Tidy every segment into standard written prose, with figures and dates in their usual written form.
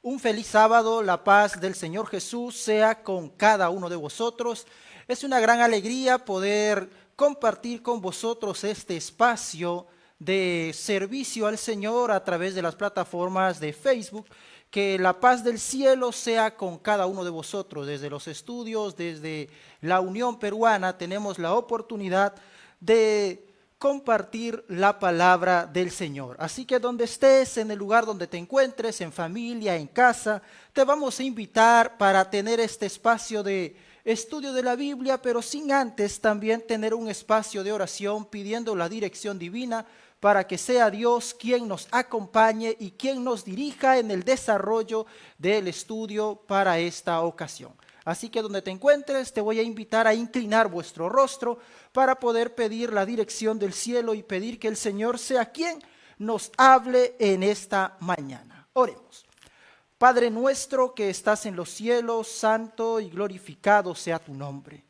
Un feliz sábado, la paz del Señor Jesús sea con cada uno de vosotros. Es una gran alegría poder compartir con vosotros este espacio de servicio al Señor a través de las plataformas de Facebook. Que la paz del cielo sea con cada uno de vosotros. Desde los estudios, desde la Unión Peruana, tenemos la oportunidad de compartir la palabra del Señor. Así que donde estés, en el lugar donde te encuentres, en familia, en casa, te vamos a invitar para tener este espacio de estudio de la Biblia, pero sin antes también tener un espacio de oración pidiendo la dirección divina para que sea Dios quien nos acompañe y quien nos dirija en el desarrollo del estudio para esta ocasión. Así que donde te encuentres, te voy a invitar a inclinar vuestro rostro para poder pedir la dirección del cielo y pedir que el Señor sea quien nos hable en esta mañana. Oremos. Padre nuestro que estás en los cielos, santo y glorificado sea tu nombre.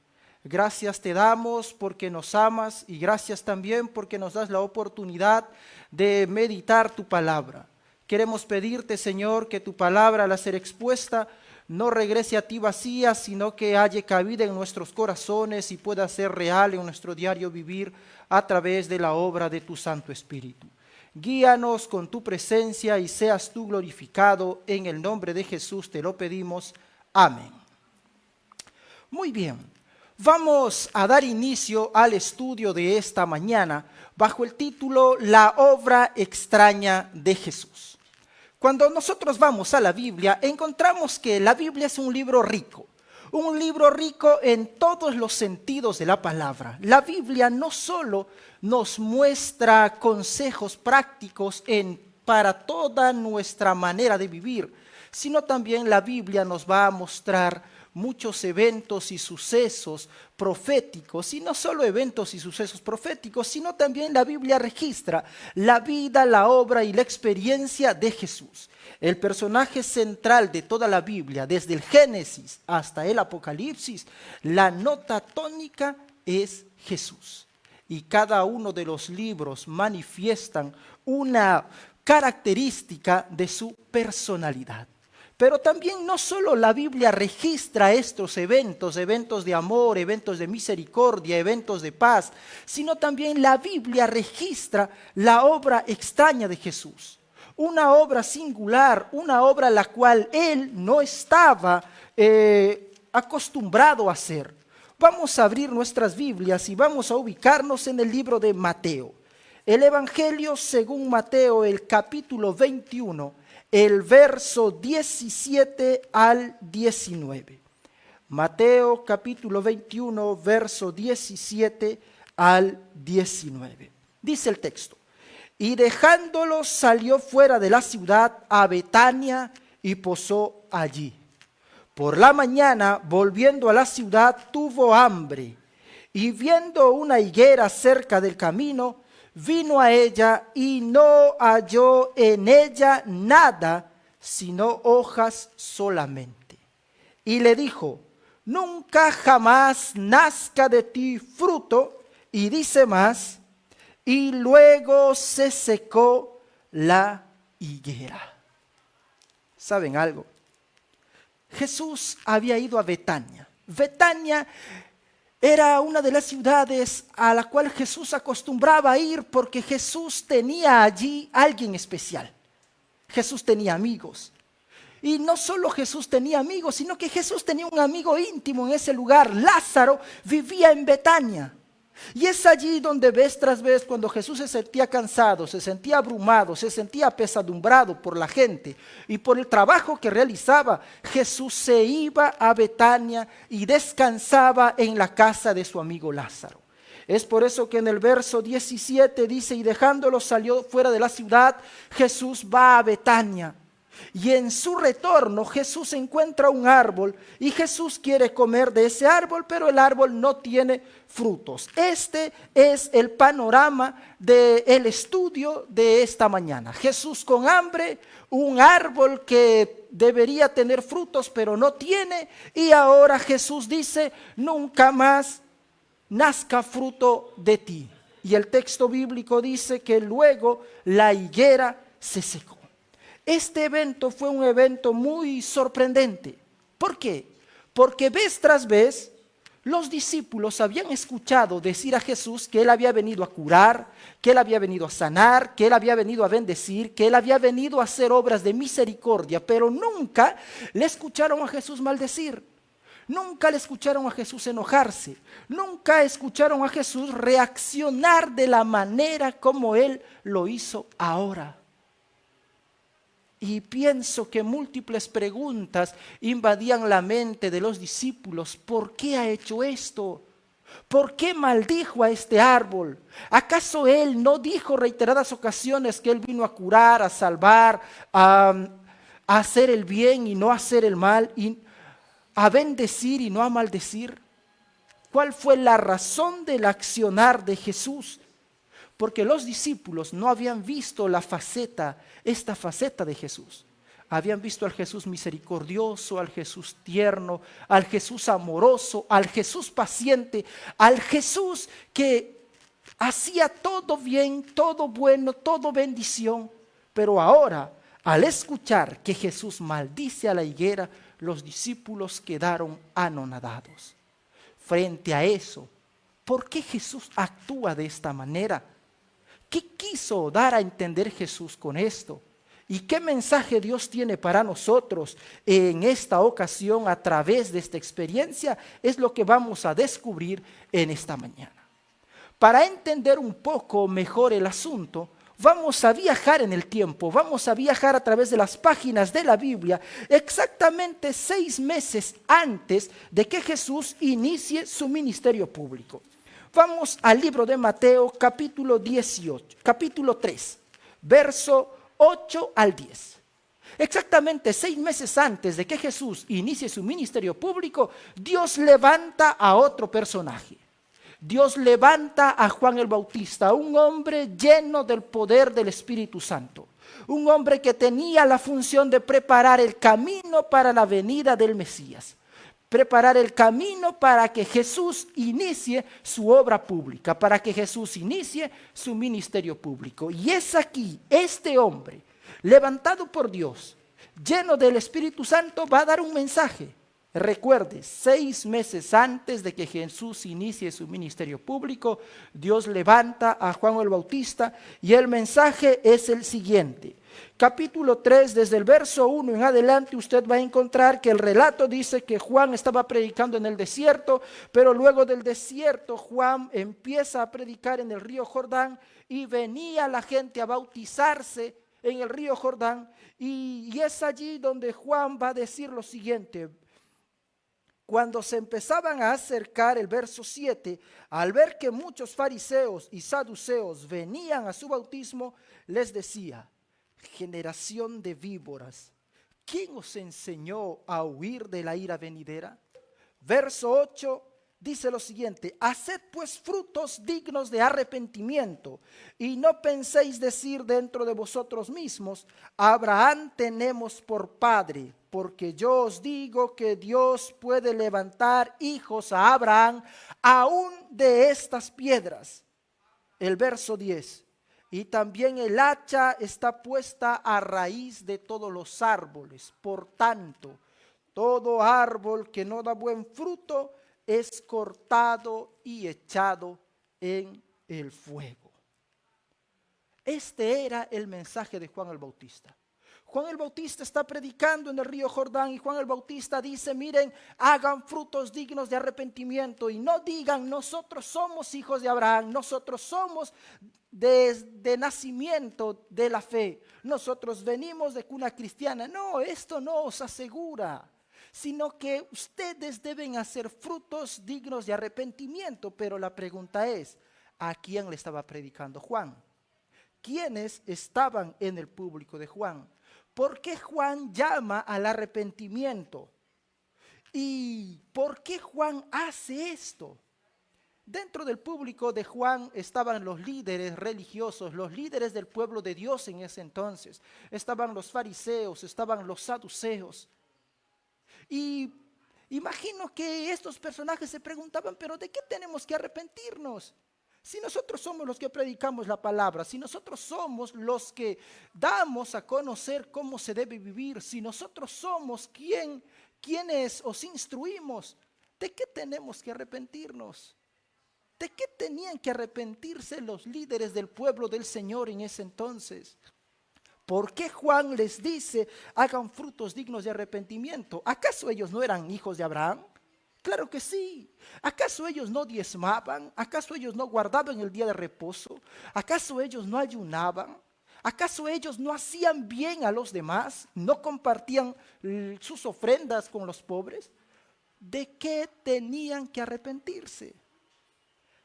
Gracias te damos porque nos amas y gracias también porque nos das la oportunidad de meditar tu palabra. Queremos pedirte, Señor, que tu palabra al ser expuesta no regrese a ti vacía, sino que haya cabida en nuestros corazones y pueda ser real en nuestro diario vivir a través de la obra de tu Santo Espíritu. Guíanos con tu presencia y seas tú glorificado. En el nombre de Jesús te lo pedimos. Amén. Muy bien, vamos a dar inicio al estudio de esta mañana bajo el título La obra extraña de Jesús. Cuando nosotros vamos a la Biblia, encontramos que la Biblia es un libro rico en todos los sentidos de la palabra. La Biblia no solo nos muestra consejos prácticos para toda nuestra manera de vivir, sino también la Biblia nos va a mostrar muchos eventos y sucesos proféticos, y no solo eventos y sucesos proféticos, sino también la Biblia registra la vida, la obra y la experiencia de Jesús. El personaje central de toda la Biblia, desde el Génesis hasta el Apocalipsis, la nota tónica es Jesús. Y cada uno de los libros manifiestan una característica de su personalidad. Pero también no solo la Biblia registra estos eventos de amor, eventos de misericordia, eventos de paz, sino también la Biblia registra la obra extraña de Jesús. Una obra singular, una obra a la cual él no estaba acostumbrado a hacer. Vamos a abrir nuestras Biblias y vamos a ubicarnos en el libro de Mateo. El Evangelio según Mateo, el capítulo 21, el verso 17 al 19. Mateo capítulo 21, verso 17 al 19. Dice el texto: y dejándolos salió fuera de la ciudad a Betania y posó allí. Por la mañana, volviendo a la ciudad, tuvo hambre, y viendo una higuera cerca del camino, vino a ella y no halló en ella nada, sino hojas solamente. Y le dijo: nunca jamás nazca de ti fruto. Y dice más: y luego se secó la higuera. ¿Saben algo? Jesús había ido a Betania. Betania era una de las ciudades a la cual Jesús acostumbraba a ir porque Jesús tenía allí alguien especial. Jesús tenía amigos. Y no solo Jesús tenía amigos, sino que Jesús tenía un amigo íntimo en ese lugar. Lázaro vivía en Betania. Y es allí donde vez tras vez, cuando Jesús se sentía cansado, se sentía abrumado, se sentía apesadumbrado por la gente y por el trabajo que realizaba, Jesús se iba a Betania y descansaba en la casa de su amigo Lázaro. Es por eso que en el verso 17 dice: y dejándolo salió fuera de la ciudad. Jesús va a Betania. Y en su retorno Jesús encuentra un árbol y Jesús quiere comer de ese árbol, pero el árbol no tiene frutos. Este es el panorama del estudio de esta mañana. Jesús con hambre, un árbol que debería tener frutos pero no tiene, y ahora Jesús dice: nunca más nazca fruto de ti. Y el texto bíblico dice que luego la higuera se secó. Este evento fue un evento muy sorprendente. ¿Por qué? Porque vez tras vez los discípulos habían escuchado decir a Jesús que Él había venido a curar, que Él había venido a sanar, que Él había venido a bendecir, que Él había venido a hacer obras de misericordia, pero nunca le escucharon a Jesús maldecir. Nunca le escucharon a Jesús enojarse. Nunca escucharon a Jesús reaccionar de la manera como Él lo hizo ahora. Y pienso que múltiples preguntas invadían la mente de los discípulos. ¿Por qué ha hecho esto? ¿Por qué maldijo a este árbol? ¿Acaso Él no dijo reiteradas ocasiones que Él vino a curar, a salvar, a hacer el bien y no hacer el mal, y a bendecir y no a maldecir? ¿Cuál fue la razón del accionar de Jesús? Porque los discípulos no habían visto esta faceta de Jesús. Habían visto al Jesús misericordioso, al Jesús tierno, al Jesús amoroso, al Jesús paciente, al Jesús que hacía todo bien, todo bueno, todo bendición. Pero ahora, al escuchar que Jesús maldice a la higuera, los discípulos quedaron anonadados. Frente a eso, ¿por qué Jesús actúa de esta manera? ¿Qué quiso dar a entender Jesús con esto? ¿Y qué mensaje Dios tiene para nosotros en esta ocasión a través de esta experiencia? Es lo que vamos a descubrir en esta mañana. Para entender un poco mejor el asunto, vamos a viajar en el tiempo, vamos a viajar a través de las páginas de la Biblia, exactamente 6 meses antes de que Jesús inicie su ministerio público. Vamos al libro de Mateo, capítulo 3, verso 8 al 10. Exactamente 6 meses antes de que Jesús inicie su ministerio público, Dios levanta a otro personaje. Dios levanta a Juan el Bautista, un hombre lleno del poder del Espíritu Santo. Un hombre que tenía la función de preparar el camino para la venida del Mesías. Preparar el camino para que Jesús inicie su obra pública, para que Jesús inicie su ministerio público. Y es aquí, este hombre, levantado por Dios, lleno del Espíritu Santo, va a dar un mensaje. Recuerde, 6 meses antes de que Jesús inicie su ministerio público, Dios levanta a Juan el Bautista y el mensaje es el siguiente. Capítulo 3, desde el verso 1 en adelante, usted va a encontrar que el relato dice que Juan estaba predicando en el desierto, pero luego del desierto Juan empieza a predicar en el río Jordán y venía la gente a bautizarse en el río Jordán, y es allí donde Juan va a decir lo siguiente. Cuando se empezaban a acercar, el verso 7, al ver que muchos fariseos y saduceos venían a su bautismo, les decía: generación de víboras, ¿quién os enseñó a huir de la ira venidera? Verso 8 dice lo siguiente: haced pues frutos dignos de arrepentimiento, y no penséis decir dentro de vosotros mismos: Abraham tenemos por padre, porque yo os digo que Dios puede levantar hijos a Abraham aún de estas piedras. El verso 10: y también el hacha está puesta a raíz de todos los árboles. Por tanto, todo árbol que no da buen fruto es cortado y echado en el fuego. Este era el mensaje de Juan el Bautista. Juan el Bautista está predicando en el río Jordán y Juan el Bautista dice: miren, hagan frutos dignos de arrepentimiento y no digan nosotros somos hijos de Abraham, nosotros somos de nacimiento de la fe, nosotros venimos de cuna cristiana. No, esto no os asegura, sino que ustedes deben hacer frutos dignos de arrepentimiento. Pero la pregunta es, ¿a quién le estaba predicando Juan? ¿Quiénes estaban en el público de Juan? ¿Por qué Juan llama al arrepentimiento? ¿Y por qué Juan hace esto? Dentro del público de Juan estaban los líderes religiosos, los líderes del pueblo de Dios en ese entonces. Estaban los fariseos, estaban los saduceos. Y imagino que estos personajes se preguntaban: ¿pero de qué tenemos que arrepentirnos? Si nosotros somos los que predicamos la palabra, si nosotros somos los que damos a conocer cómo se debe vivir, si nosotros somos quienes os instruimos, ¿de qué tenemos que arrepentirnos? ¿De qué tenían que arrepentirse los líderes del pueblo del Señor en ese entonces? ¿Por qué Juan les dice, hagan frutos dignos de arrepentimiento? ¿Acaso ellos no eran hijos de Abraham? Claro que sí. ¿Acaso ellos no diezmaban? ¿Acaso ellos no guardaban el día de reposo? ¿Acaso ellos no ayunaban? ¿Acaso ellos no hacían bien a los demás? ¿No compartían sus ofrendas con los pobres? ¿De qué tenían que arrepentirse?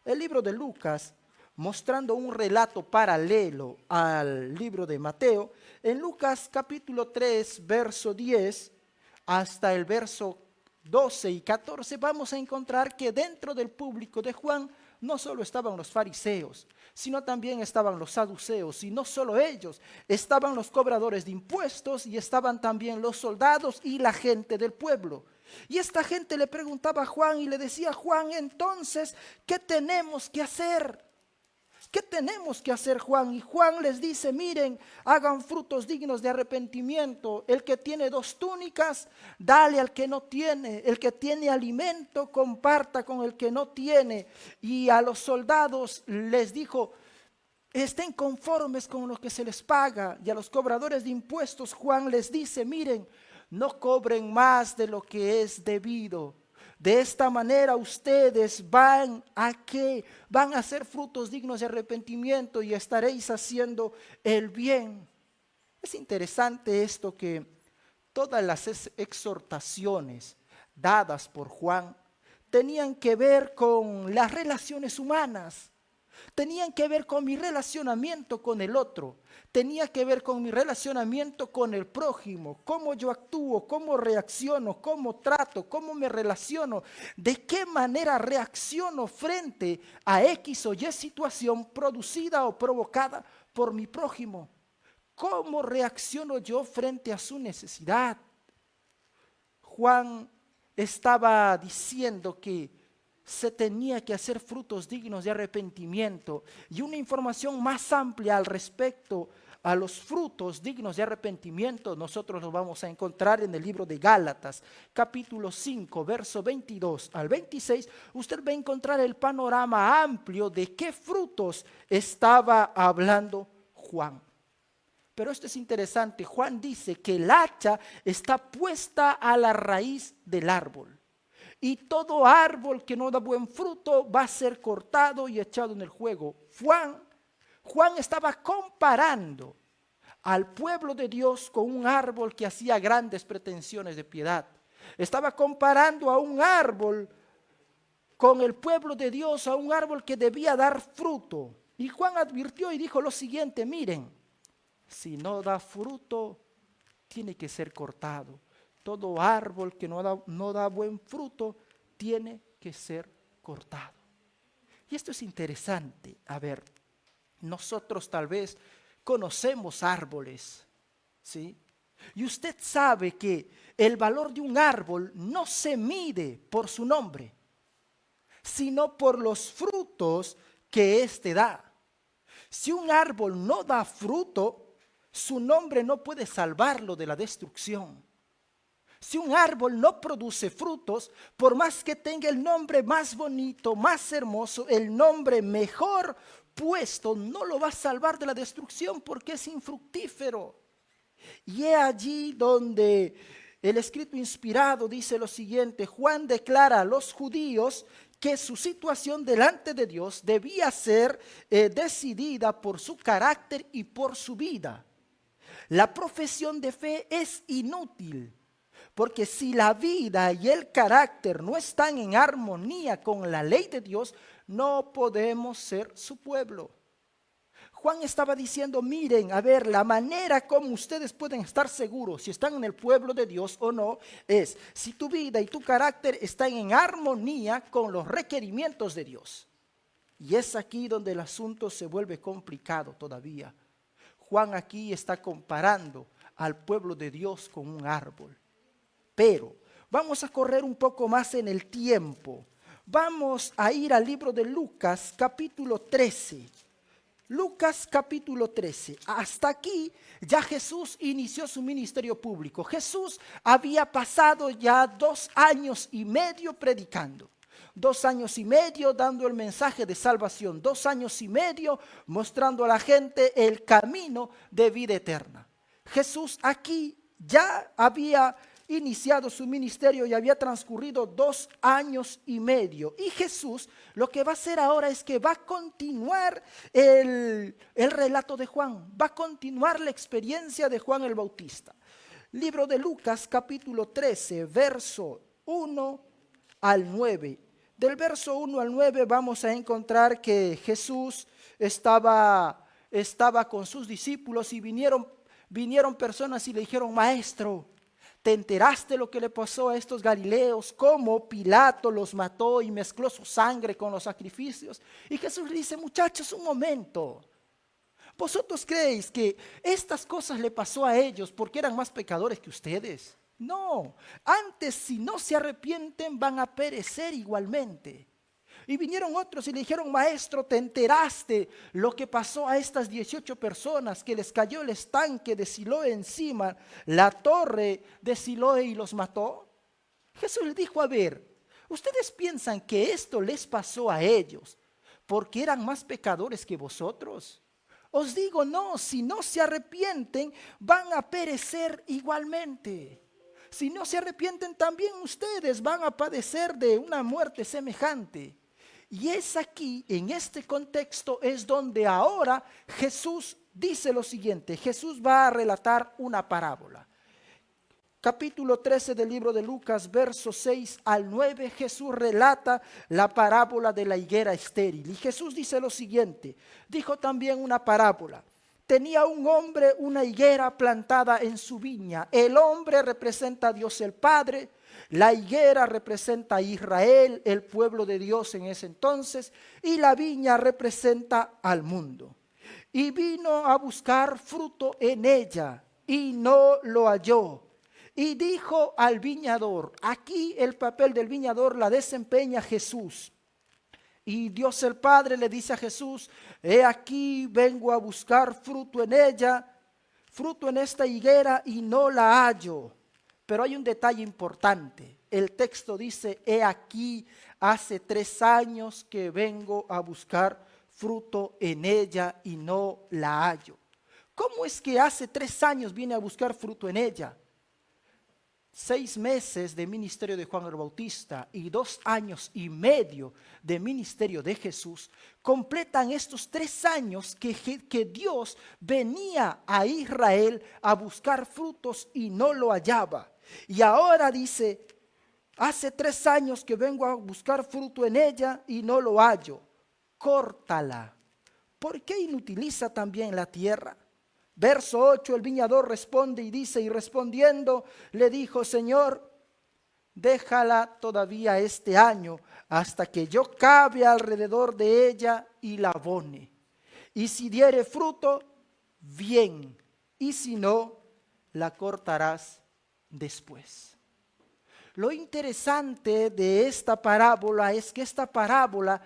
El libro de Lucas, mostrando un relato paralelo al libro de Mateo, en Lucas capítulo 3, verso 10 hasta el verso 12 y 14, vamos a encontrar que dentro del público de Juan no solo estaban los fariseos, sino también estaban los saduceos, y no solo ellos, estaban los cobradores de impuestos y estaban también los soldados y la gente del pueblo. Y esta gente le preguntaba a Juan y le decía, Juan, entonces, ¿qué tenemos que hacer? ¿Qué tenemos que hacer, Juan? Y Juan les dice, miren, hagan frutos dignos de arrepentimiento. El que tiene 2 túnicas, dale al que no tiene. El que tiene alimento, comparta con el que no tiene. Y a los soldados les dijo, estén conformes con lo que se les paga. Y a los cobradores de impuestos, Juan les dice, miren, no cobren más de lo que es debido. De esta manera ustedes van a hacer frutos dignos de arrepentimiento y estaréis haciendo el bien. Es interesante esto, que todas las exhortaciones dadas por Juan tenían que ver con las relaciones humanas. Tenían que ver con mi relacionamiento con el otro. Tenía que ver con mi relacionamiento con el prójimo. Cómo yo actúo, cómo reacciono, cómo trato, cómo me relaciono. De qué manera reacciono frente a X o Y situación producida o provocada por mi prójimo. Cómo reacciono yo frente a su necesidad. Juan estaba diciendo que se tenía que hacer frutos dignos de arrepentimiento, y una información más amplia al respecto a los frutos dignos de arrepentimiento nosotros los vamos a encontrar en el libro de Gálatas, capítulo 5, verso 22 al 26. Usted va a encontrar el panorama amplio de qué frutos estaba hablando Juan. Pero esto es interesante. Juan dice que el hacha está puesta a la raíz del árbol. Y todo árbol que no da buen fruto va a ser cortado y echado en el fuego. Juan estaba comparando al pueblo de Dios con un árbol que hacía grandes pretensiones de piedad. Estaba comparando a un árbol con el pueblo de Dios, a un árbol que debía dar fruto. Y Juan advirtió y dijo lo siguiente, miren, si no da fruto, tiene que ser cortado. Todo árbol que no da buen fruto tiene que ser cortado. Y esto es interesante. A ver, nosotros tal vez conocemos árboles, ¿sí? Y usted sabe que el valor de un árbol no se mide por su nombre, sino por los frutos que éste da. Si un árbol no da fruto, su nombre no puede salvarlo de la destrucción. Si un árbol no produce frutos, por más que tenga el nombre más bonito, más hermoso, el nombre mejor puesto, no lo va a salvar de la destrucción porque es infructífero. Y es allí donde el escrito inspirado dice lo siguiente: Juan declara a los judíos que su situación delante de Dios debía ser decidida por su carácter y por su vida. La profesión de fe es inútil, porque si la vida y el carácter no están en armonía con la ley de Dios, no podemos ser su pueblo. Juan estaba diciendo, miren, a ver, la manera como ustedes pueden estar seguros si están en el pueblo de Dios o no, es si tu vida y tu carácter están en armonía con los requerimientos de Dios. Y es aquí donde el asunto se vuelve complicado todavía. Juan aquí está comparando al pueblo de Dios con un árbol. Pero vamos a correr un poco más en el tiempo. Vamos a ir al libro de Lucas, capítulo 13. Lucas capítulo 13. Hasta aquí ya Jesús inició su ministerio público. Jesús había pasado ya 2 años y medio predicando. 2 años y medio dando el mensaje de salvación. 2 años y medio mostrando a la gente el camino de vida eterna. Jesús aquí ya había iniciado su ministerio y había transcurrido 2 años y medio. Y Jesús lo que va a hacer ahora es que va a continuar el relato de Juan, va a continuar la experiencia de Juan el Bautista. Libro de Lucas capítulo 13, verso 1 al 9. Del verso 1 al 9 vamos a encontrar que Jesús estaba con sus discípulos y vinieron personas y le dijeron: Maestro, ¿te enteraste lo que le pasó a estos galileos? Cómo Pilato los mató y mezcló su sangre con los sacrificios. Y Jesús le dice: muchachos, un momento. ¿Vosotros creéis que estas cosas le pasó a ellos porque eran más pecadores que ustedes? No, antes si no se arrepienten van a perecer igualmente. Y vinieron otros y le dijeron: Maestro, ¿te enteraste lo que pasó a estas 18 personas que les cayó el estanque de Siloé encima, la torre de Siloé y los mató? Jesús les dijo: a ver, ¿ustedes piensan que esto les pasó a ellos porque eran más pecadores que vosotros? Os digo, no, si no se arrepienten van a perecer igualmente. Si no se arrepienten también ustedes van a padecer de una muerte semejante. Y es aquí, en este contexto, es donde ahora Jesús dice lo siguiente. Jesús va a relatar una parábola. Capítulo 13 del libro de Lucas, versos 6 al 9, Jesús relata la parábola de la higuera estéril. Y Jesús dice lo siguiente, dijo también una parábola. Tenía un hombre una higuera plantada en su viña. El hombre representa a Dios el Padre. La higuera representa a Israel, el pueblo de Dios en ese entonces, y la viña representa al mundo. Y vino a buscar fruto en ella, y no lo halló. Y dijo al viñador, aquí el papel del viñador la desempeña Jesús. Y Dios el Padre le dice a Jesús: he aquí vengo a buscar fruto en ella, fruto en esta higuera, y no la hallo. Pero hay un detalle importante. El texto dice: he aquí, hace 3 años que vengo a buscar fruto en ella y no la hallo. ¿Cómo es que hace 3 años viene a buscar fruto en ella? 6 meses de ministerio de Juan el Bautista y 2 años y medio de ministerio de Jesús completan estos 3 años que Dios venía a Israel a buscar frutos y no lo hallaba. Y ahora dice: hace 3 años que vengo a buscar fruto en ella y no lo hallo. Córtala. ¿Por qué inutiliza también la tierra? Verso 8, el viñador responde y dice: y respondiendo le dijo: Señor, déjala todavía este año hasta que yo cabe alrededor de ella y la abone. Y si diere fruto, bien, y si no, la cortarás después. Lo interesante de esta parábola es que esta parábola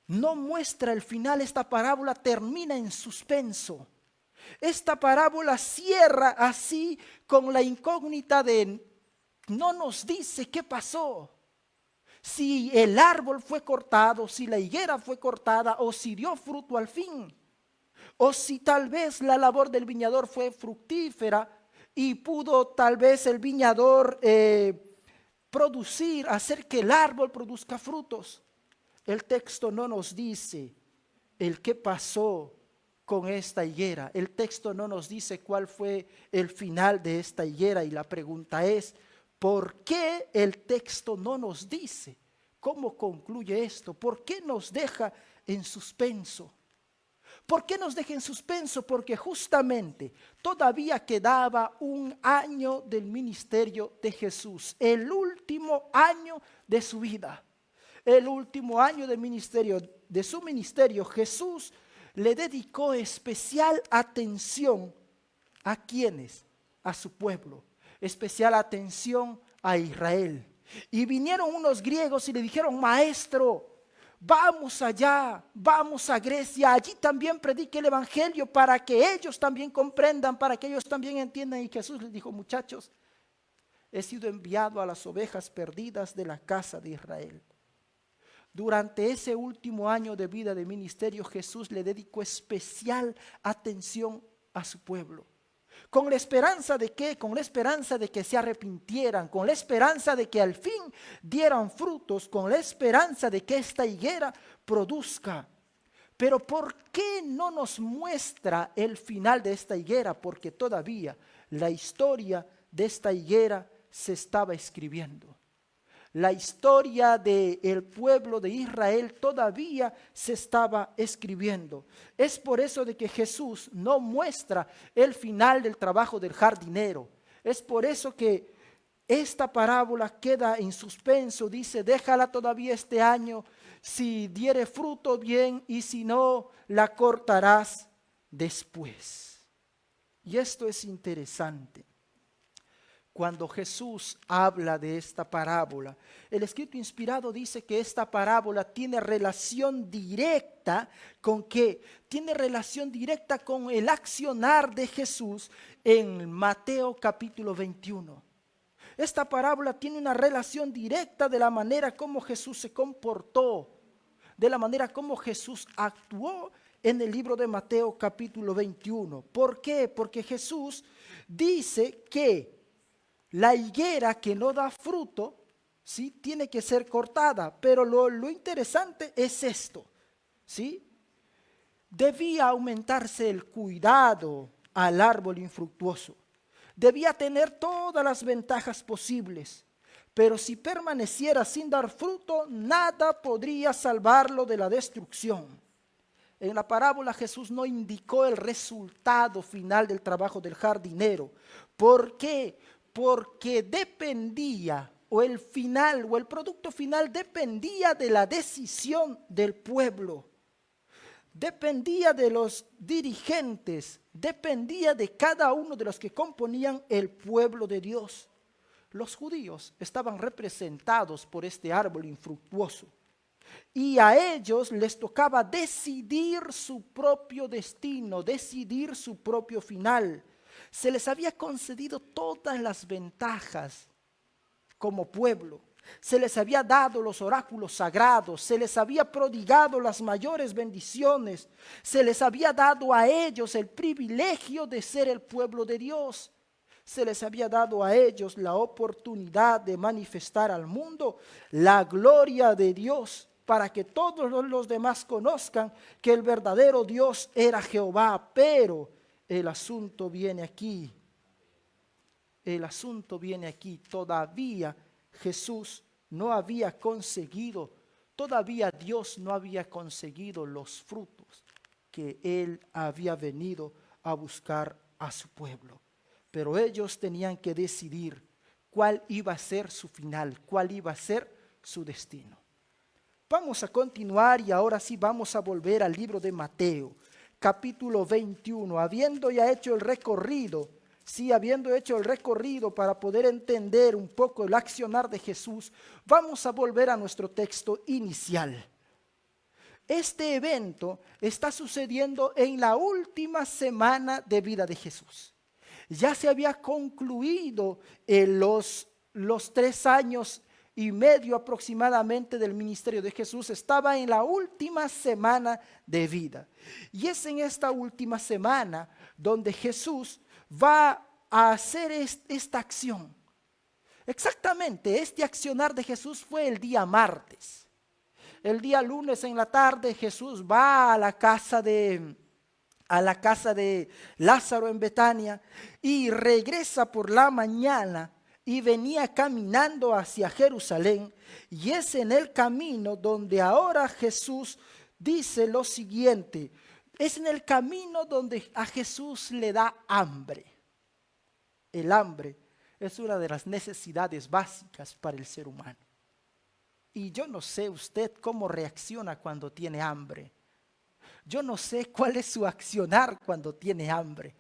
no muestra el final, esta parábola termina en suspenso. Esta parábola cierra así con la incógnita de no nos dice qué pasó. Si el árbol fue cortado, si la higuera fue cortada o si dio fruto al fin. O si tal vez la labor del viñador fue fructífera y pudo tal vez el viñador producir, hacer que el árbol produzca frutos. El texto no nos dice el qué pasó con esta higuera. El texto no nos dice cuál fue el final de esta higuera y la pregunta es: ¿por qué el texto no nos dice cómo concluye esto? ¿Por qué nos deja en suspenso? ¿Por qué nos deja en suspenso? Porque justamente todavía quedaba 1 año del ministerio de Jesús, el último año de su vida, el último año de su ministerio. Jesús le dedicó especial atención a quienes, a su pueblo, especial atención a Israel. Y vinieron unos griegos y le dijeron: maestro, vamos allá, vamos a Grecia, allí también predique el evangelio para que ellos también comprendan, para que ellos también entiendan. Y Jesús les dijo: muchachos, he sido enviado a las ovejas perdidas de la casa de Israel. Durante ese último año de vida de ministerio, Jesús le dedicó especial atención a su pueblo. ¿Con la esperanza de qué? Con la esperanza de que se arrepintieran, con la esperanza de que al fin dieran frutos, con la esperanza de que esta higuera produzca. Pero ¿por qué no nos muestra el final de esta higuera? Porque todavía la historia de esta higuera se estaba escribiendo. La historia del pueblo de Israel todavía se estaba escribiendo. Es por eso de que Jesús no muestra el final del trabajo del jardinero. Es por eso que esta parábola queda en suspenso. Dice: déjala todavía este año, si diere fruto bien, y si no, la cortarás después. Y esto es interesante. Cuando Jesús habla de esta parábola, el escrito inspirado dice que esta parábola tiene relación directa con ¿qué? Tiene relación directa con el accionar de Jesús en Mateo capítulo 21. Esta parábola tiene una relación directa de la manera como Jesús se comportó, de la manera como Jesús actuó en el libro de Mateo capítulo 21. ¿Por qué? Porque Jesús dice que la higuera que no da fruto, ¿sí?, tiene que ser cortada. Pero lo interesante es esto, ¿sí? Debía aumentarse el cuidado al árbol infructuoso. Debía tener todas las ventajas posibles. Pero si permaneciera sin dar fruto, nada podría salvarlo de la destrucción. En la parábola Jesús no indicó el resultado final del trabajo del jardinero. ¿Por qué? Porque dependía, o el final, o el producto final dependía de la decisión del pueblo. Dependía de los dirigentes, dependía de cada uno de los que componían el pueblo de Dios. Los judíos estaban representados por este árbol infructuoso. Y a ellos les tocaba decidir su propio destino, decidir su propio final. Se les había concedido todas las ventajas como pueblo. Se les había dado los oráculos sagrados, se les había prodigado las mayores bendiciones, se les había dado a ellos el privilegio de ser el pueblo de Dios. Se les había dado a ellos la oportunidad de manifestar al mundo la gloria de Dios, para que todos los demás conozcan que el verdadero Dios era Jehová. Pero el asunto viene aquí. El asunto viene aquí. Todavía Jesús no había conseguido, todavía Dios no había conseguido los frutos que Él había venido a buscar a su pueblo. Pero ellos tenían que decidir cuál iba a ser su final, cuál iba a ser su destino. Vamos a continuar y ahora sí vamos a volver al libro de Mateo, capítulo 21. Habiendo ya hecho el recorrido, habiendo hecho el recorrido para poder entender un poco el accionar de Jesús, vamos a volver a nuestro texto inicial. Este evento está sucediendo en la última semana de vida de Jesús. Ya se había concluido los 3 años y medio aproximadamente del ministerio de Jesús. Estaba en la última semana de vida. Y es en esta última semana donde Jesús va a hacer esta acción. Exactamente, este accionar de Jesús fue el día martes. El día lunes en la tarde Jesús va a la casa de Lázaro en Betania y regresa por la mañana y venía caminando hacia Jerusalén. Y es en el camino donde ahora Jesús dice lo siguiente. Es en el camino donde a Jesús le da hambre. El hambre es una de las necesidades básicas para el ser humano. Y yo no sé usted cómo reacciona cuando tiene hambre. Yo no sé cuál es su accionar cuando tiene hambre.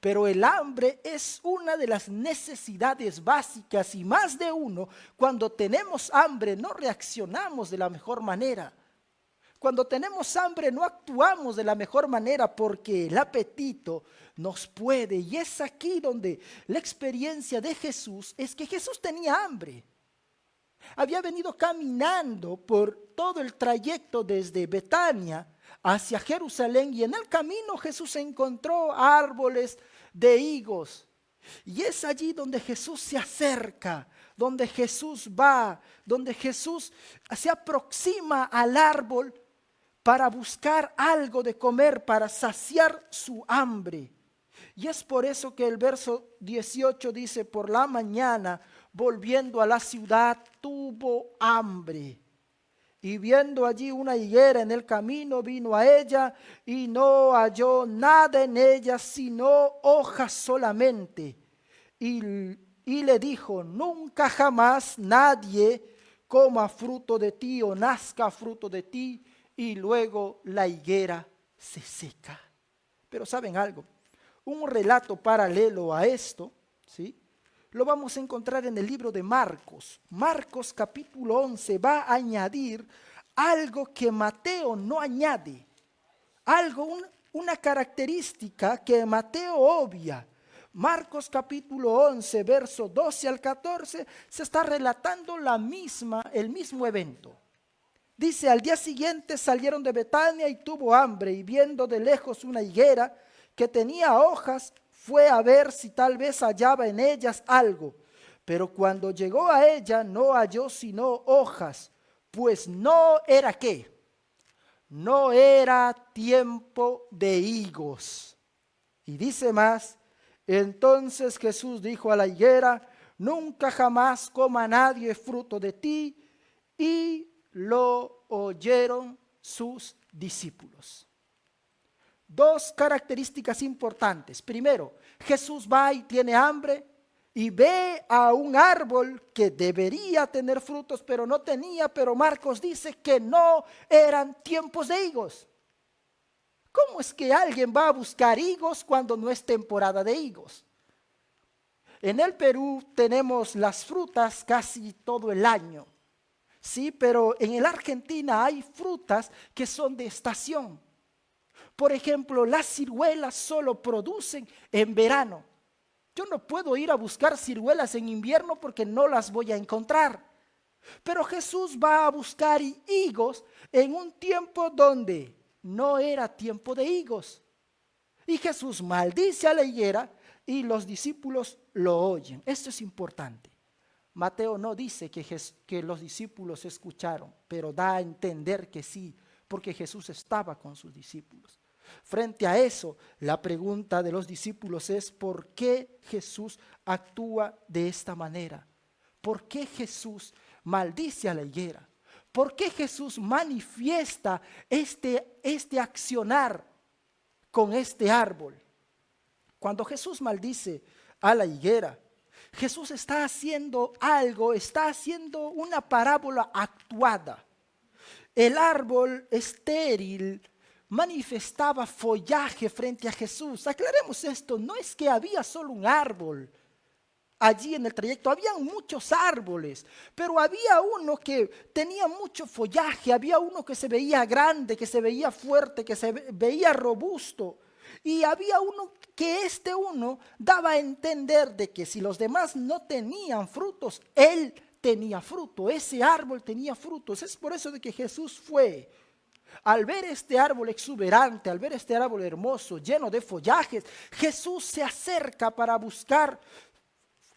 Pero el hambre es una de las necesidades básicas y más de uno, cuando tenemos hambre no reaccionamos de la mejor manera. Cuando tenemos hambre no actuamos de la mejor manera porque el apetito nos puede. Y es aquí donde la experiencia de Jesús es que Jesús tenía hambre. Había venido caminando por todo el trayecto desde Betania hacia Jerusalén y en el camino Jesús encontró árboles de higos. Y es allí donde Jesús se acerca, donde Jesús va, donde Jesús se aproxima al árbol para buscar algo de comer, para saciar su hambre. Y es por eso que el verso 18 dice, por la mañana, volviendo a la ciudad, tuvo hambre. Y viendo allí una higuera en el camino, vino a ella y no halló nada en ella, sino hojas solamente. Y le dijo, nunca jamás nadie coma fruto de ti o nazca fruto de ti. Y luego la higuera se seca. Pero ¿saben algo? Un relato paralelo a esto, ¿sí?, lo vamos a encontrar en el libro de Marcos. Marcos capítulo 11 va a añadir algo que Mateo no añade. Una característica que Mateo obvia. Marcos capítulo 11, verso 12 al 14, se está relatando el mismo evento. Dice, al día siguiente salieron de Betania y tuvo hambre, y viendo de lejos una higuera que tenía hojas, fue a ver si tal vez hallaba en ellas algo. Pero cuando llegó a ella no halló sino hojas, pues no era ¿qué? No era tiempo de higos. Y dice más, entonces Jesús dijo a la higuera, nunca jamás coma nadie fruto de ti, y lo oyeron sus discípulos. Dos características importantes. Primero, Jesús va y tiene hambre y ve a un árbol que debería tener frutos, pero no tenía, pero Marcos dice que no eran tiempos de higos. ¿Cómo es que alguien va a buscar higos cuando no es temporada de higos? En el Perú tenemos las frutas casi todo el año. Sí, pero en la Argentina hay frutas que son de estación. Por ejemplo, las ciruelas solo producen en verano. Yo no puedo ir a buscar ciruelas en invierno porque no las voy a encontrar. Pero Jesús va a buscar higos en un tiempo donde no era tiempo de higos. Y Jesús maldice a la higuera y los discípulos lo oyen. Esto es importante. Mateo no dice que los discípulos escucharon, pero da a entender que sí, porque Jesús estaba con sus discípulos. Frente a eso, la pregunta de los discípulos es ¿por qué Jesús actúa de esta manera? ¿Por qué Jesús maldice a la higuera? ¿Por qué Jesús manifiesta este accionar con este árbol? Cuando Jesús maldice a la higuera, Jesús está haciendo algo, está haciendo una parábola actuada. El árbol estéril manifestaba follaje frente a Jesús. Aclaremos esto, no es que había solo un árbol allí en el trayecto, había muchos árboles, pero había uno que tenía mucho follaje, había uno que se veía grande, que se veía fuerte, que se veía robusto, y había uno que uno daba a entender de que si los demás no tenían frutos, él tenía fruto, ese árbol tenía frutos. Es por eso de que Jesús fue. Al ver este árbol exuberante, al ver este árbol hermoso, lleno de follajes, Jesús se acerca para buscar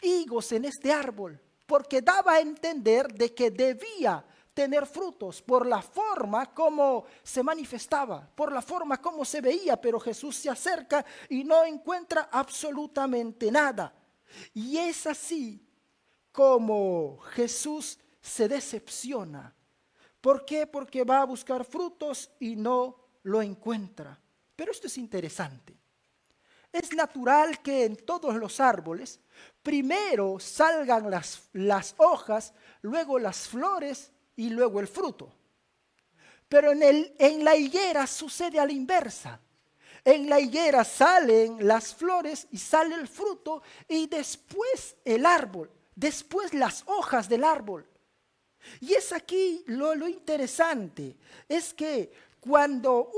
higos en este árbol, porque daba a entender de que debía tener frutos por la forma como se manifestaba, por la forma como se veía, pero Jesús se acerca y no encuentra absolutamente nada. Y es así como Jesús se decepciona. ¿Por qué? Porque va a buscar frutos y no lo encuentra. Pero esto es interesante. Es natural que en todos los árboles primero salgan las hojas, luego las flores y luego el fruto. Pero en la higuera sucede a la inversa. En la higuera salen las flores y sale el fruto y después el árbol, después las hojas del árbol. Y es aquí lo interesante, es que cuando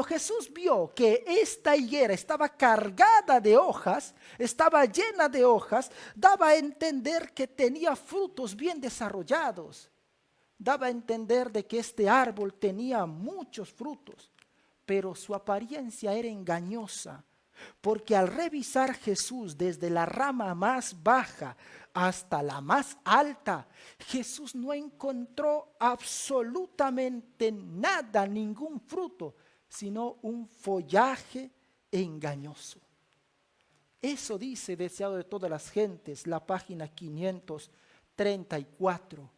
Jesús vio que esta higuera estaba cargada de hojas, estaba llena de hojas, daba a entender que tenía frutos bien desarrollados. Daba a entender de que este árbol tenía muchos frutos, pero su apariencia era engañosa, porque al revisar Jesús desde la rama más baja hasta la más alta, Jesús no encontró absolutamente nada, ningún fruto, sino un follaje engañoso. Eso dice Deseado de todas las gentes, la página 534,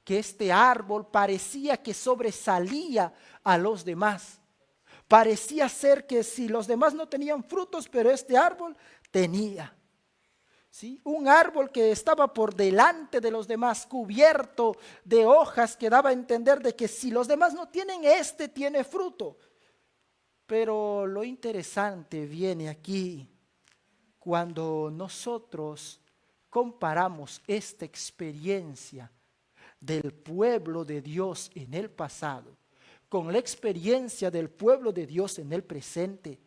que este árbol parecía que sobresalía a los demás. Parecía ser que si los demás no tenían frutos, pero este árbol tenía. ¿Sí? Un árbol que estaba por delante de los demás, cubierto de hojas, que daba a entender de que si los demás no tienen, este tiene fruto. Pero lo interesante viene aquí, cuando nosotros comparamos esta experiencia del pueblo de Dios en el pasado con la experiencia del pueblo de Dios en el presente.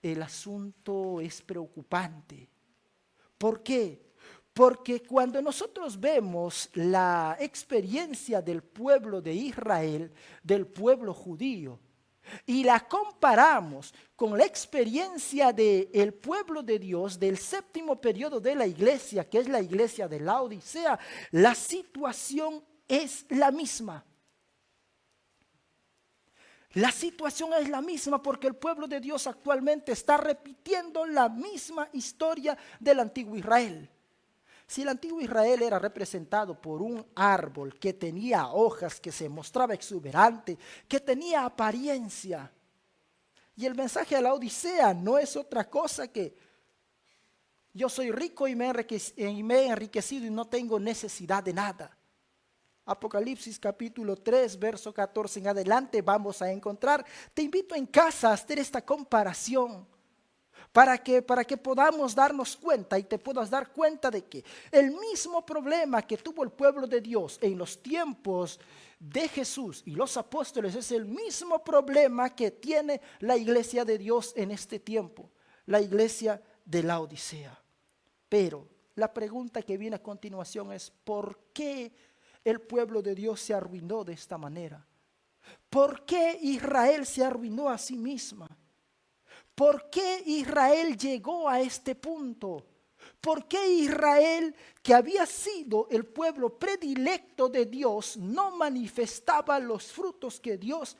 El asunto es preocupante. ¿Por qué? Porque cuando nosotros vemos la experiencia del pueblo de Israel, del pueblo judío, y la comparamos con la experiencia del pueblo de Dios del séptimo periodo de la iglesia, que es la iglesia de la Odisea, la situación es la misma. La situación es la misma porque el pueblo de Dios actualmente está repitiendo la misma historia del antiguo Israel. Si el antiguo Israel era representado por un árbol que tenía hojas, que se mostraba exuberante, que tenía apariencia, y el mensaje de la Odisea no es otra cosa que yo soy rico y me he enriquecido y no tengo necesidad de nada. Apocalipsis capítulo 3, verso 14 en adelante vamos a encontrar. Te invito en casa a hacer esta comparación para que podamos darnos cuenta y te puedas dar cuenta de que el mismo problema que tuvo el pueblo de Dios en los tiempos de Jesús y los apóstoles es el mismo problema que tiene la iglesia de Dios en este tiempo, la iglesia de la Odisea. Pero la pregunta que viene a continuación es: ¿por qué el pueblo de Dios se arruinó de esta manera? ¿Por qué Israel se arruinó a sí misma? ¿Por qué Israel llegó a este punto? ¿Por qué Israel, que había sido el pueblo predilecto de Dios, no manifestaba los frutos que Dios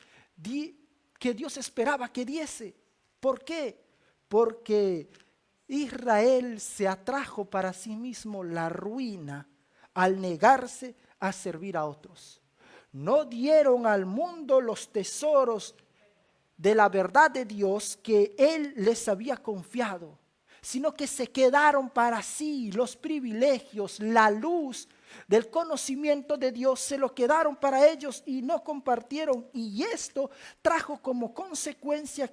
esperaba que diese? ¿Por qué? Porque Israel se atrajo para sí mismo la ruina al negarse a servir a otros. No dieron al mundo los tesoros de la verdad de Dios que Él les había confiado, sino que se quedaron para sí los privilegios, la luz del conocimiento de Dios, se lo quedaron para ellos y no compartieron. Y esto trajo como consecuencia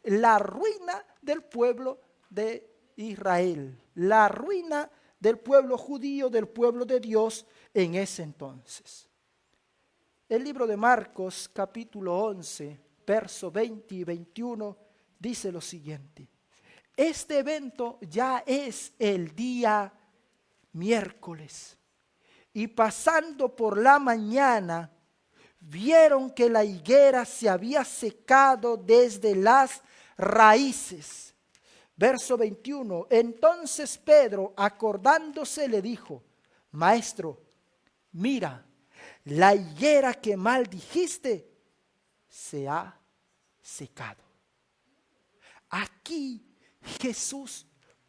la ruina del pueblo de Israel, la ruina del pueblo judío, del pueblo de Dios en ese entonces. El libro de Marcos, capítulo 11, verso 20 y 21, dice lo siguiente: este evento ya es el día miércoles, y pasando por la mañana, vieron que la higuera se había secado desde las raíces. Verso 21, entonces Pedro, acordándose, le dijo: Maestro, mira, la higuera que maldijiste se ha secado. Aquí Jesús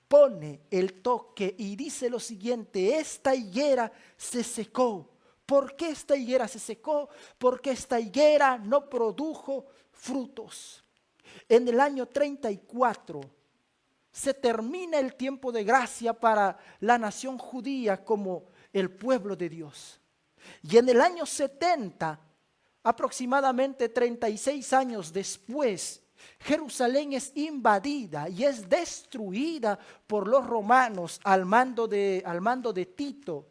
pone el toque y dice lo siguiente: esta higuera se secó. ¿Por qué esta higuera se secó? Porque esta higuera no produjo frutos. En el año 34 se termina el tiempo de gracia para la nación judía como el pueblo de Dios. Y en el año 70 aproximadamente 36 años después, Jerusalén es invadida y es destruida por los romanos al mando de Tito.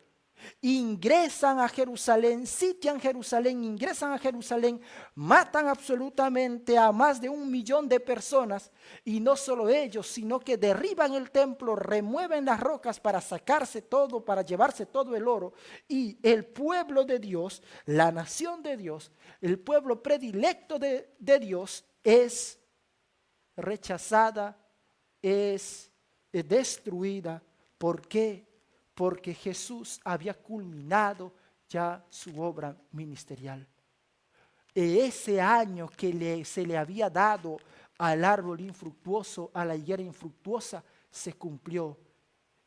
Ingresan a Jerusalén, sitian Jerusalén, ingresan a Jerusalén, matan absolutamente a más de 1 millón de personas, y no solo ellos, sino que derriban el templo, remueven las rocas para sacarse todo, para llevarse todo el oro, y el pueblo de Dios, la nación de Dios, el pueblo predilecto de Dios es rechazada, es destruida. ¿Por qué? Porque Jesús había culminado ya su obra ministerial. Ese año que se le había dado al árbol infructuoso, a la higuera infructuosa, se cumplió.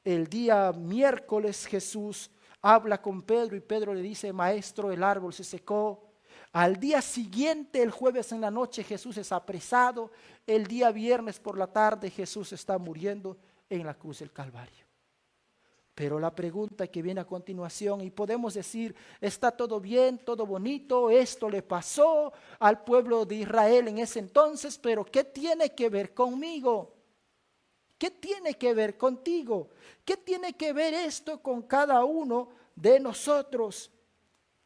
El día miércoles Jesús habla con Pedro y Pedro le dice: maestro, el árbol se secó. Al día siguiente, el jueves en la noche, Jesús es apresado. El día viernes por la tarde, Jesús está muriendo en la cruz del Calvario. Pero la pregunta que viene a continuación, y podemos decir, está todo bien, todo bonito, esto le pasó al pueblo de Israel en ese entonces, pero ¿qué tiene que ver conmigo? ¿Qué tiene que ver contigo? ¿Qué tiene que ver esto con cada uno de nosotros?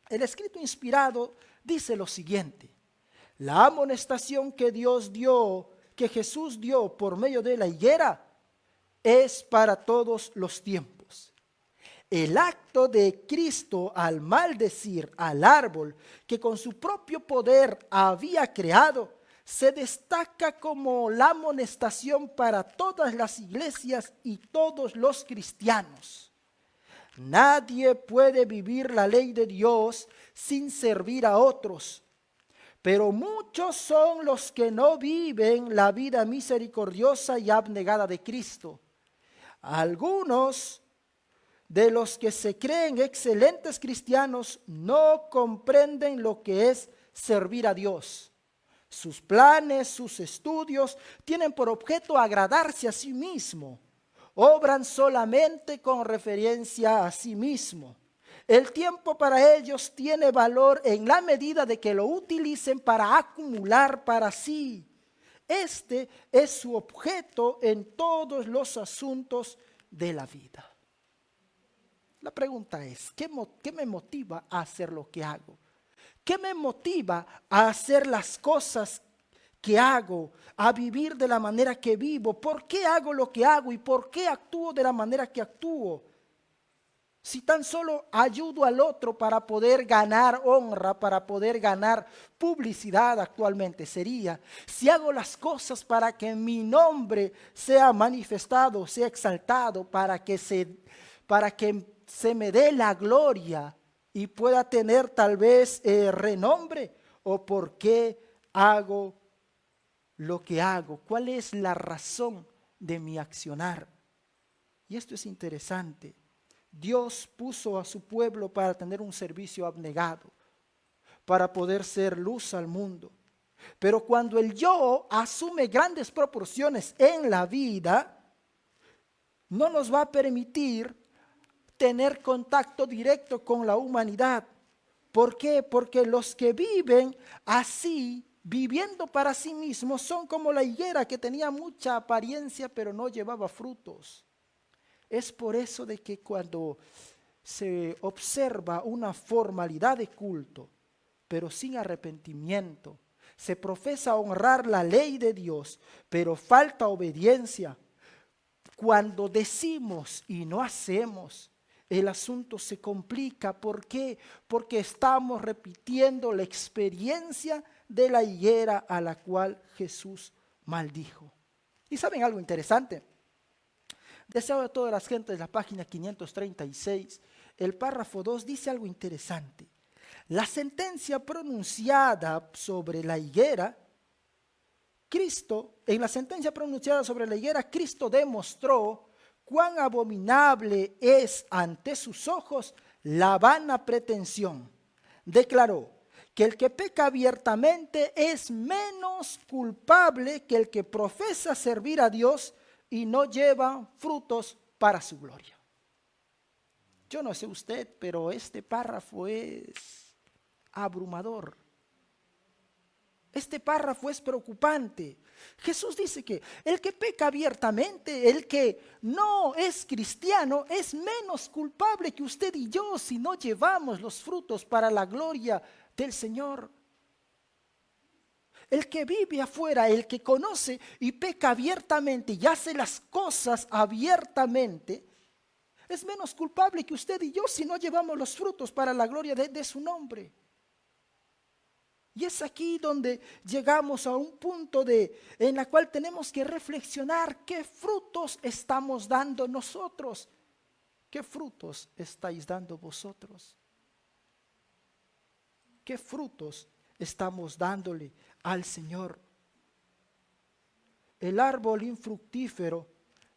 El escrito inspirado dice lo siguiente: la amonestación que Dios dio, que Jesús dio por medio de la higuera, es para todos los tiempos. El acto de Cristo al maldecir al árbol que con su propio poder había creado, se destaca como la amonestación para todas las iglesias y todos los cristianos. Nadie puede vivir la ley de Dios sin servir a otros, pero muchos son los que no viven la vida misericordiosa y abnegada de Cristo. Algunos de los que se creen excelentes cristianos no comprenden lo que es servir a Dios. Sus planes, sus estudios tienen por objeto agradarse a sí mismo. Obran solamente con referencia a sí mismo. El tiempo para ellos tiene valor en la medida de que lo utilicen para acumular para sí. Este es su objeto en todos los asuntos de la vida. La pregunta es, ¿qué me motiva a hacer lo que hago? ¿Qué me motiva a hacer las cosas que hago, a vivir de la manera que vivo? ¿Por qué hago lo que hago y por qué actúo de la manera que actúo? Si tan solo ayudo al otro para poder ganar honra, para poder ganar publicidad actualmente sería, si hago las cosas para que mi nombre sea manifestado, sea exaltado, para que se me dé la gloria y pueda tener tal vez renombre, o por qué hago lo que hago, cuál es la razón de mi accionar. Y esto es interesante. Dios puso a su pueblo para tener un servicio abnegado, para poder ser luz al mundo. Pero cuando el yo asume grandes proporciones en la vida, no nos va a permitir tener contacto directo con la humanidad. ¿Por qué? Porque los que viven así, viviendo para sí mismos, son como la higuera que tenía mucha apariencia pero no llevaba frutos. Es por eso de que cuando se observa una formalidad de culto, pero sin arrepentimiento, se profesa honrar la ley de Dios, pero falta obediencia. Cuando decimos y no hacemos, el asunto se complica. ¿Por qué? Porque estamos repitiendo la experiencia de la higuera a la cual Jesús maldijo. ¿Y saben algo interesante? Deseo de todas las gentes, la página 536, el párrafo 2 dice algo interesante. La sentencia pronunciada sobre la higuera, en la sentencia pronunciada sobre la higuera, Cristo demostró cuán abominable es ante sus ojos la vana pretensión. Declaró que el que peca abiertamente es menos culpable que el que profesa servir a Dios y no lleva frutos para su gloria. Yo no sé usted, pero este párrafo es abrumador. Este párrafo es preocupante. Jesús dice que el que peca abiertamente, el que no es cristiano, es menos culpable que usted y yo si no llevamos los frutos para la gloria del Señor. El que vive afuera, el que conoce y peca abiertamente y hace las cosas abiertamente, es menos culpable que usted y yo si no llevamos los frutos para la gloria de su nombre. Y es aquí donde llegamos a un punto en la cual tenemos que reflexionar qué frutos estamos dando nosotros. ¿Qué frutos estáis dando vosotros? ¿Qué frutos estamos dándole al Señor? El árbol infructífero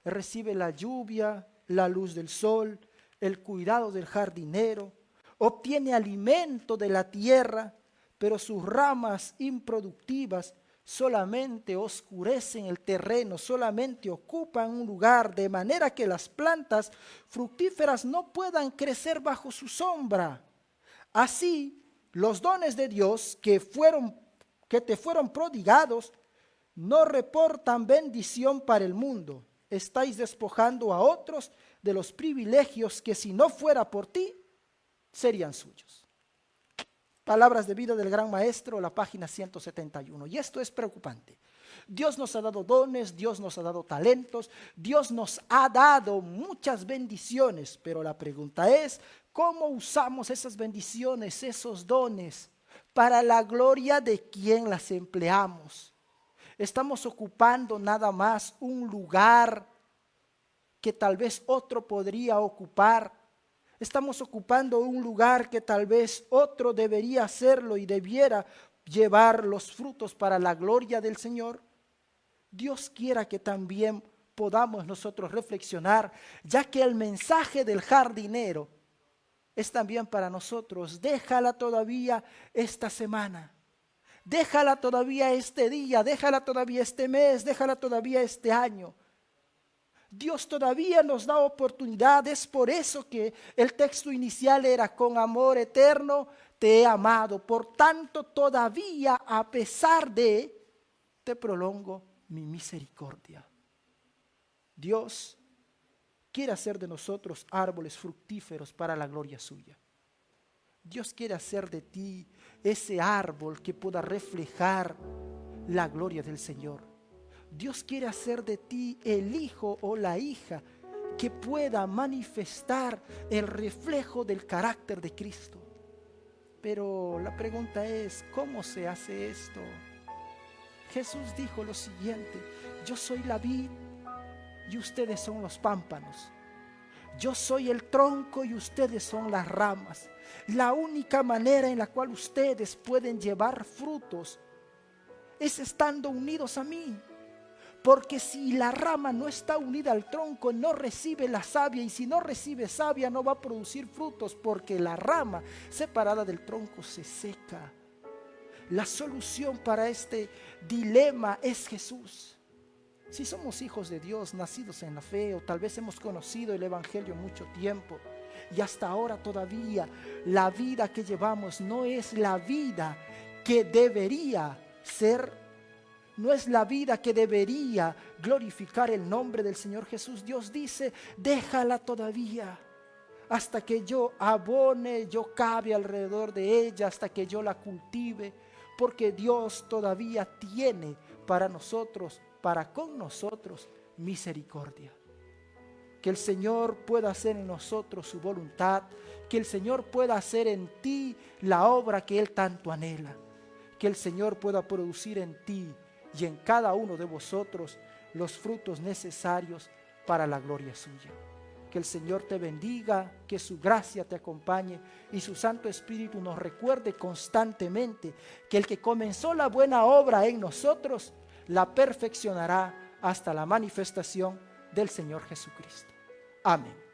recibe la lluvia, la luz del sol, el cuidado del jardinero, obtiene alimento de la tierra, pero sus ramas improductivas solamente oscurecen el terreno, solamente ocupan un lugar, de manera que las plantas fructíferas no puedan crecer bajo su sombra. Así, los dones de Dios que te fueron prodigados no reportan bendición para el mundo. Estáis despojando a otros de los privilegios que, si no fuera por ti, serían suyos. Palabras de vida del gran maestro, la página 171. Y esto es preocupante. Dios nos ha dado dones, Dios nos ha dado talentos, Dios nos ha dado muchas bendiciones, pero la pregunta es, ¿cómo usamos esas bendiciones, esos dones, para la gloria de quien las empleamos? Estamos ocupando nada más un lugar que tal vez otro podría ocupar. Estamos ocupando un lugar que tal vez otro debería hacerlo y debiera llevar los frutos para la gloria del Señor. Dios quiera que también podamos nosotros reflexionar, ya que el mensaje del jardinero es también para nosotros. Déjala todavía esta semana, déjala todavía este día, déjala todavía este mes, déjala todavía este año. Dios todavía nos da oportunidad. Es por eso que el texto inicial era: con amor eterno te he amado, por tanto todavía a pesar de, te prolongo mi misericordia. Dios quiere hacer de nosotros árboles fructíferos para la gloria suya. Dios quiere hacer de ti ese árbol que pueda reflejar la gloria del Señor. Dios quiere hacer de ti el hijo o la hija que pueda manifestar el reflejo del carácter de Cristo. Pero la pregunta es, ¿cómo se hace esto? Jesús dijo lo siguiente: yo soy la vid y ustedes son los pámpanos. Yo soy el tronco y ustedes son las ramas. La única manera en la cual ustedes pueden llevar frutos es estando unidos a mí. Porque si la rama no está unida al tronco, no recibe la savia, y si no recibe savia no va a producir frutos, porque la rama separada del tronco se seca. La solución para este dilema es Jesús. Si somos hijos de Dios, nacidos en la fe, o tal vez hemos conocido el Evangelio mucho tiempo, y hasta ahora todavía la vida que llevamos no es la vida que debería ser, no es la vida que debería glorificar el nombre del Señor Jesús. Dios dice: déjala todavía hasta que yo abone, yo cabe alrededor de ella, hasta que yo la cultive, porque Dios todavía tiene para nosotros, para con nosotros, misericordia. Que el Señor pueda hacer en nosotros su voluntad, que el Señor pueda hacer en ti la obra que Él tanto anhela, que el Señor pueda producir en ti y en cada uno de vosotros los frutos necesarios para la gloria suya. Que el Señor te bendiga, que su gracia te acompañe y su Santo Espíritu nos recuerde constantemente que el que comenzó la buena obra en nosotros la perfeccionará hasta la manifestación del Señor Jesucristo. Amén.